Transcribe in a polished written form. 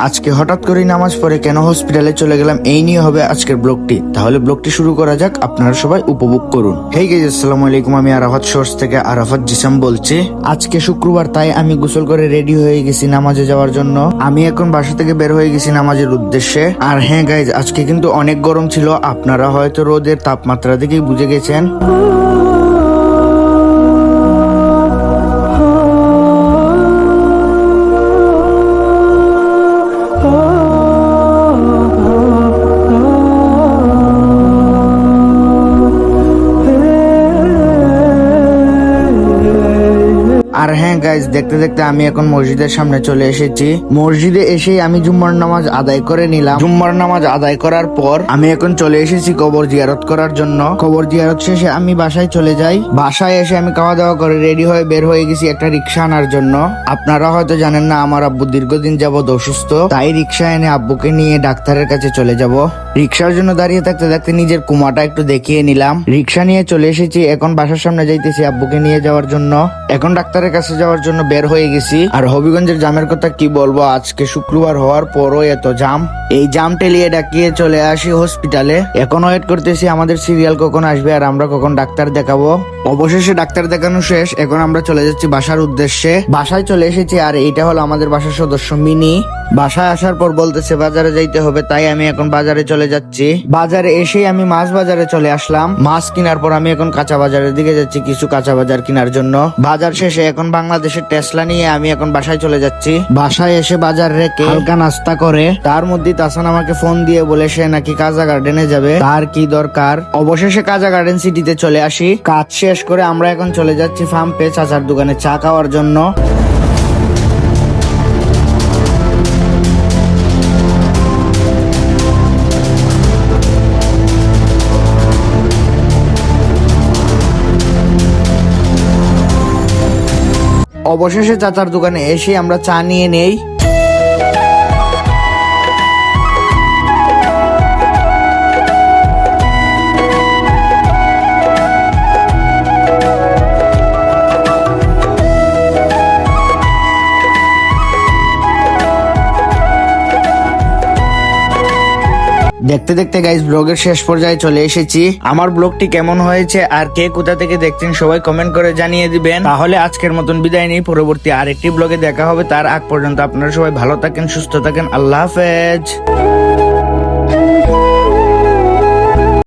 আজকে হঠাৎ করে নামাজ পড়ে কেন হসপিটালে চলে গেলাম, এই নিয়ে হবে আজকের ব্লগটি। তাহলে ব্লগটি শুরু করা যাক, আপনারা সবাই উপভোগ করুন। হেই গাইস, আসসালামু আলাইকুম। আমি আরাফাত সোর্স থেকে আরাফাত জিসাম বলছি। আজকে শুক্রবার, তাই আমি গোসল করে রেডি হয়ে গেছি নামাজে যাওয়ার জন্য। আমি এখন বাসা থেকে বের হয়ে গেছি নামাজের উদ্দেশ্যে। আর হ্যাঁ গাইজ, আজকে কিন্তু অনেক গরম ছিল। আপনারা হয়তো রোদের তাপমাত্রা দেখেই বুঝে গেছেন। আর হ্যাঁ গাইজ, দেখতে দেখতে আমি এখন মসজিদের সামনে চলে এসেছি। মসজিদে এসেই আমি জুম্মার নামাজ আদায় করে নিলাম। জুম্মার নামাজ আদায় করার পর আমি এখন চলে এসেছি কবর জিয়ারত করার জন্য। কবর জিয়ারত শেষে আমি বাসায় চলে যাই। বাসায় এসে আমি খাওয়া দাওয়া করে রেডি হয়ে বের হয়ে গেছি একটা রিক্সা আনার জন্য। আপনারা হয়তো জানেন না, আমার আব্বু দীর্ঘদিন যাবৎ অসুস্থ, তাই রিক্সা এনে আব্বুকে নিয়ে ডাক্তারের কাছে চলে যাব। রিক্সার জন্য দাঁড়িয়ে থাকতে থাকতে নিজের কুমাটা একটু দেখিয়ে নিলাম। রিক্সা নিয়ে চলে এসেছি, এখন বাসার সামনে যাইতেছি আব্বুকে নিয়ে যাওয়ার জন্য। এখন ডাক্তারের কাছে যাওয়ার জন্য বের হয়ে গেছি। আর হবিগঞ্জের জামের কথা কি বলবো, আজকে শুক্রবার হওয়ার পরও এত জাম। এই জাম টেলিয়ে ডাকিয়ে চলে আসি হসপিটালে। এখন ওয়েট করতেছি আমাদের সিরিয়াল কখন আসবে আর আমরা কখন ডাক্তার দেখাবো। অবশেষে ডাক্তার দেখানো শেষ, এখন আমরা চলে যাচ্ছি বাসার উদ্দেশ্যে। বাসায় চলে এসেছি, আর এইটা হলো আমাদের বাসার সদস্য মিনি। বাসায় আসার পর বলতেছে বাজারে যাইতে হবে, তাই আমি এখন বাজারে চলে যাচ্ছি। বাজারে এসেই আমি মাছ বাজারে চলে আসলাম। মাছ কেনার পর আমি এখন কাঁচা বাজারের দিকে যাচ্ছি কিছু কাঁচা বাজার কেনার জন্য। বাজার শেষে এখন বাংলাদেশের টেসলা নিয়ে আমি এখন বাসায় চলে যাচ্ছি। বাসায় এসে বাজার রেখে হালকা নাস্তা করে তার মধ্যে তাসান আমাকে ফোন দিয়ে বলে সে নাকি কাজা গার্ডেনে যাবে, তার কি দরকার। অবশেষে কাজা গার্ডেন সিটিতে চলে আসি। কাজ শেষ করে আমরা এখন চলে যাচ্ছি ফার্মপে চাচার দোকানে চা খাওয়ার জন্য। অবশেষে চাচার দোকানে এসে আমরা চা নিয়ে নেই। দেখতে দেখতে গাইস ব্লগের শেষ পর্যায়ে চলে এসেছি। আমার ব্লগটি কেমন হয়েছে আর কে কোথা থেকে দেখছেন সবাই কমেন্ট করে জানিয়ে দিবেন। তাহলে আজকের মতন বিদায় নেই, পরবর্তী আরেকটি ব্লগে দেখা হবে। তার আগ পর্যন্ত আপনারা সবাই ভালো থাকেন, সুস্থ থাকেন। আল্লাহ হাফেজ।